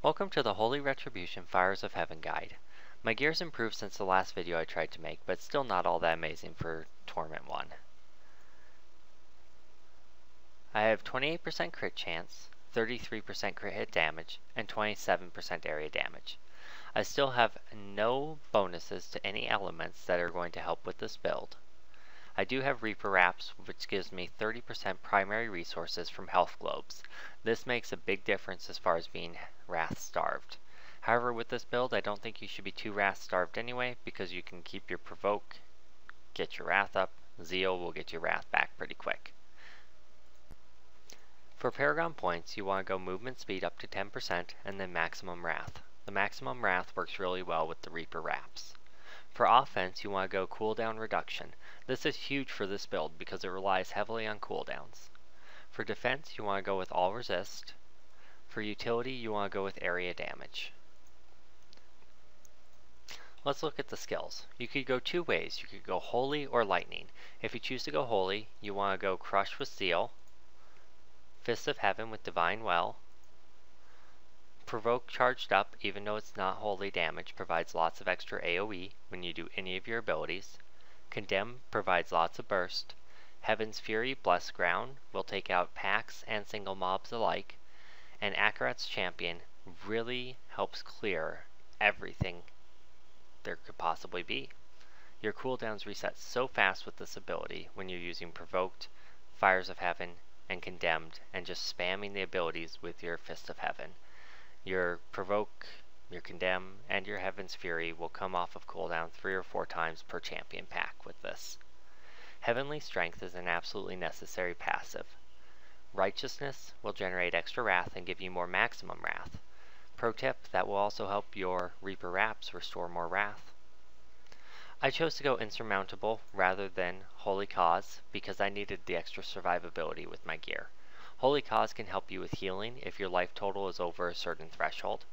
Welcome to the Holy Retribution Fires of Heaven guide. My gear's improved since the last video I tried to make, but still not all that amazing for Torment 1. I have 28% crit chance, 33% crit hit damage, and 27% area damage. I still have no bonuses to any elements that are going to help with this build. I do have Reaper Wraps, which gives me 30% primary resources from health globes. This makes a big difference as far as being wrath starved. However, with this build, I don't think you should be too wrath starved anyway, because you can keep your provoke, get your wrath up. Zeal will get your wrath back pretty quick. For Paragon points, you want to go movement speed up to 10% and then maximum wrath. The maximum wrath works really well with the Reaper Wraps. For offense, you want to go cooldown reduction. This is huge for this build because it relies heavily on cooldowns. For defense, you want to go with all resist. For utility, you want to go with area damage. Let's look at the skills. You could go two ways. You could go holy or lightning. If you choose to go holy, you want to go crush with zeal, fists of heaven with divine well, provoke charged up, even though it's not holy damage, provides lots of extra AoE when you do any of your abilities. Condemn provides lots of burst. Heaven's Fury, Blessed Ground, will take out packs and single mobs alike. And Akarat's Champion really helps clear everything there could possibly be. Your cooldowns reset so fast with this ability when you're using Provoked, Fires of Heaven, and Condemned, and just spamming the abilities with your Fist of Heaven. Your Provoke, your Condemn, and your Heaven's Fury will come off of cooldown 3 or 4 times per champion pack with this. Heavenly Strength is an absolutely necessary passive. Righteousness will generate extra wrath and give you more maximum wrath. Pro tip, that will also help your Reaper Wraps restore more wrath. I chose to go insurmountable rather than Holy Cause because I needed the extra survivability with my gear. Holy Cause can help you with healing if your life total is over a certain threshold.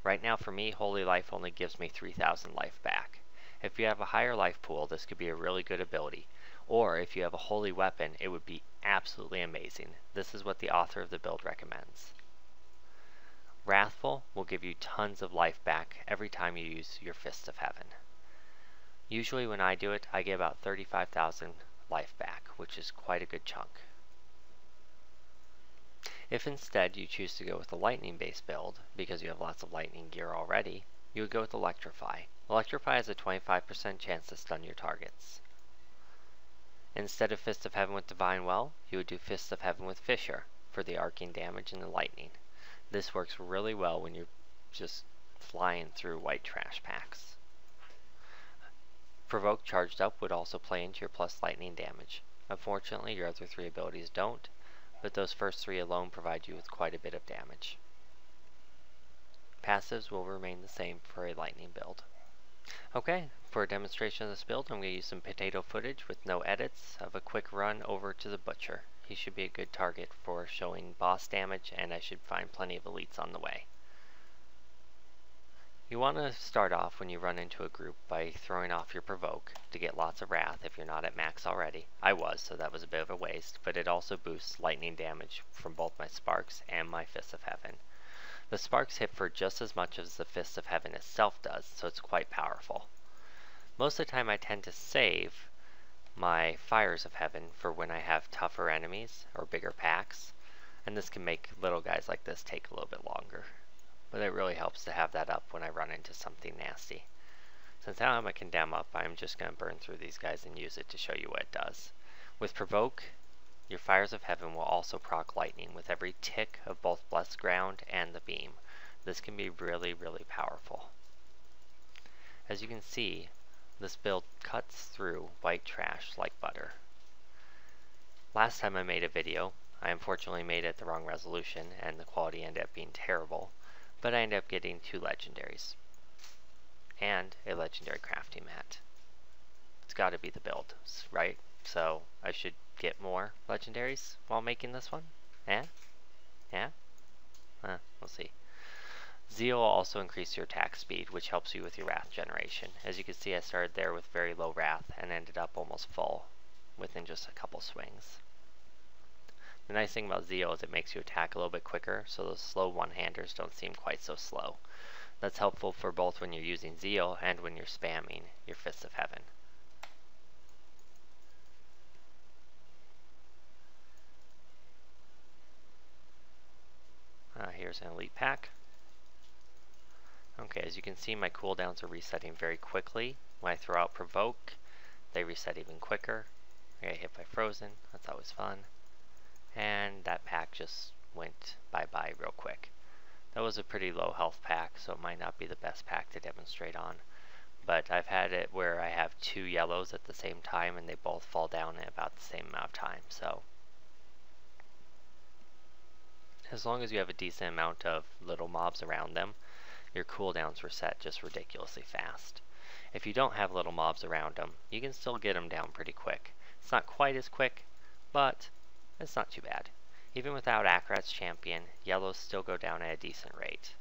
Right now for me, Holy Life only gives me 3,000 life back. If you have a higher life pool, this could be a really good ability. Or if you have a holy weapon, it would be absolutely amazing. This is what the author of the build recommends. Wrathful will give you tons of life back every time you use your Fist of Heaven. Usually when I do it, I get about 35,000 life back, which is quite a good chunk. If instead you choose to go with a lightning based build, because you have lots of lightning gear already, you would go with Electrify. Electrify has a 25% chance to stun your targets. Instead of Fist of Heaven with Divine Well, you would do Fist of Heaven with Fissure for the arcing damage and the lightning. This works really well when you're just flying through white trash packs. Provoke charged up would also play into your plus lightning damage. Unfortunately, your other 3 abilities don't, but those first 3 alone provide you with quite a bit of damage. Passives will remain the same for a lightning build. Okay, for a demonstration of this build, I'm going to use some potato footage with no edits of a quick run over to the Butcher. He should be a good target for showing boss damage, and I should find plenty of elites on the way. You want to start off when you run into a group by throwing off your Provoke to get lots of wrath if you're not at max already. I was, so that was a bit of a waste, but it also boosts lightning damage from both my Sparks and my Fist of Heaven. The Sparks hit for just as much as the Fist of Heaven itself does, so it's quite powerful. Most of the time I tend to save my Fires of Heaven for when I have tougher enemies or bigger packs, and this can make little guys like this take a little bit longer. But it really helps to have that up when I run into something nasty. Since I don't have my Condemn up, I'm just going to burn through these guys and use it to show you what it does. With Provoke, your Fires of Heaven will also proc lightning with every tick of both Blessed Ground and the beam. This can be really, really powerful. As you can see, this build cuts through white trash like butter. Last time I made a video, I unfortunately made it at the wrong resolution and the quality ended up being terrible, but I ended up getting 2 legendaries and a legendary crafting mat. It's got to be the build, right? So I should get more legendaries while making this one? Yeah? Yeah? We'll see. Zeal will also increase your attack speed, which helps you with your wrath generation. As you can see, I started there with very low wrath and ended up almost full within just a couple swings. The nice thing about Zeal is it makes you attack a little bit quicker, so those slow one-handers don't seem quite so slow. That's helpful for both when you're using Zeal and when you're spamming your Fists of Heaven. Here's an elite pack. Okay, as you can see, my cooldowns are resetting very quickly. When I throw out Provoke, they reset even quicker. I get hit by Frozen, that's always fun. And that pack just went bye-bye real quick. That was a pretty low health pack, so it might not be the best pack to demonstrate on. But I've had it where I have 2 yellows at the same time and they both fall down in about the same amount of time. So as long as you have a decent amount of little mobs around them, your cooldowns reset just ridiculously fast. If you don't have little mobs around them, you can still get them down pretty quick. It's not quite as quick, but it's not too bad. Even without Akrat's Champion, yellows still go down at a decent rate.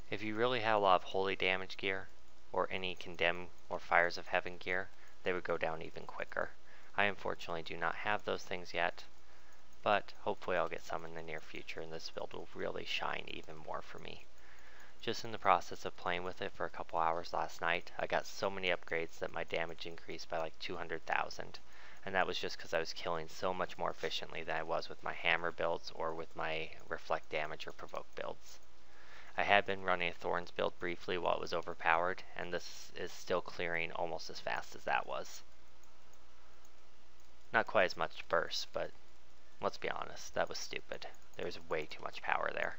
If you really had a lot of Holy Damage gear, or any Condemn or Fires of Heaven gear, they would go down even quicker. I unfortunately do not have those things yet, but hopefully I'll get some in the near future and this build will really shine even more for me. Just in the process of playing with it for a couple hours last night, I got so many upgrades that my damage increased by like 200,000, and that was just because I was killing so much more efficiently than I was with my hammer builds or with my reflect damage or provoke builds. I had been running a Thorns build briefly while it was overpowered, and this is still clearing almost as fast as that was. Not quite as much burst, but let's be honest, that was stupid. There was way too much power there.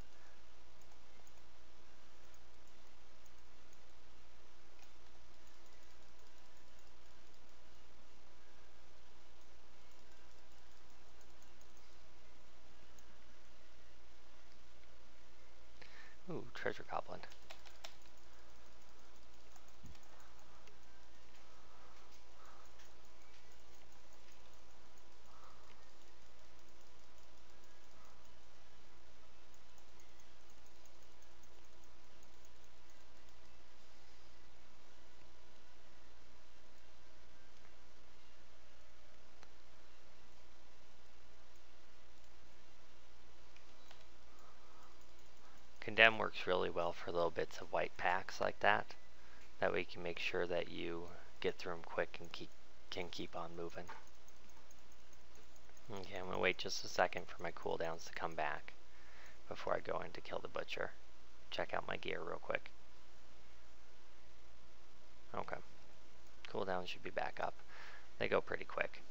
Ooh, treasure goblin. Condemn works really well for little bits of white packs like that. That way you can make sure that you get through them quick and can keep on moving. Okay, I'm going to wait just a second for my cooldowns to come back before I go in to kill the butcher. Check out my gear real quick. Okay, cooldowns should be back up. They go pretty quick.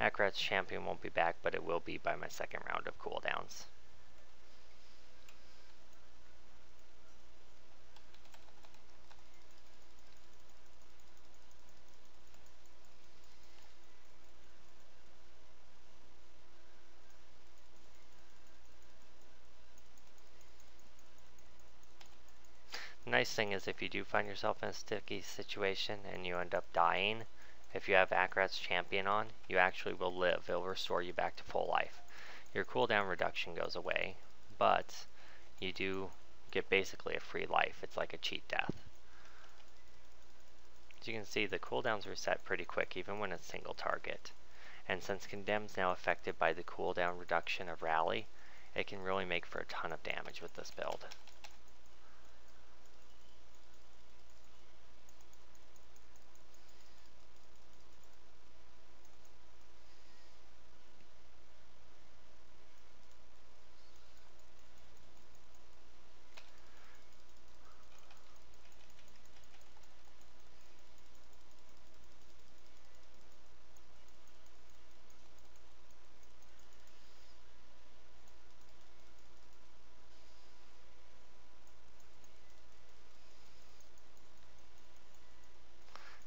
Akrat's Champion won't be back, but it will be by my second round of cooldowns. The nice thing is if you do find yourself in a sticky situation and you end up dying, if you have Akrat's Champion on, you actually will live. It'll restore you back to full life. Your cooldown reduction goes away, but you do get basically a free life. It's like a cheat death. As you can see, the cooldowns reset pretty quick even when it's single target. And since Condemn's now affected by the cooldown reduction of Rally, it can really make for a ton of damage with this build.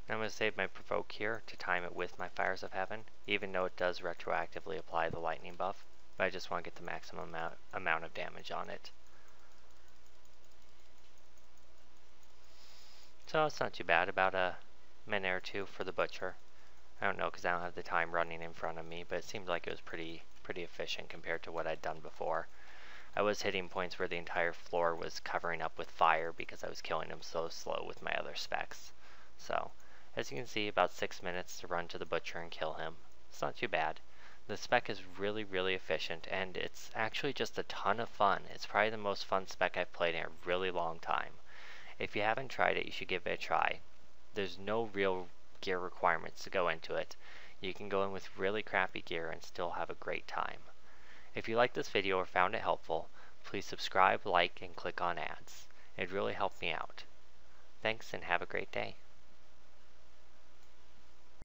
I'm going to save my Provoke here to time it with my Fires of Heaven, even though it does retroactively apply the lightning buff, but I just want to get the maximum amount of damage on it. So it's not too bad, about a minute or two for the butcher. I don't know because I don't have the time running in front of me, but it seemed like it was pretty efficient compared to what I'd done before. I was hitting points where the entire floor was covering up with fire because I was killing them so slow with my other specs. So As you can see, about 6 minutes to run to the butcher and kill him. It's not too bad. The spec is really efficient, and it's actually just a ton of fun. It's probably the most fun spec I've played in a really long time. If you haven't tried it, you should give it a try. There's no real gear requirements to go into it. You can go in with really crappy gear and still have a great time. If you liked this video or found it helpful, please subscribe, like, and click on ads. It really helped me out. Thanks and have a great day.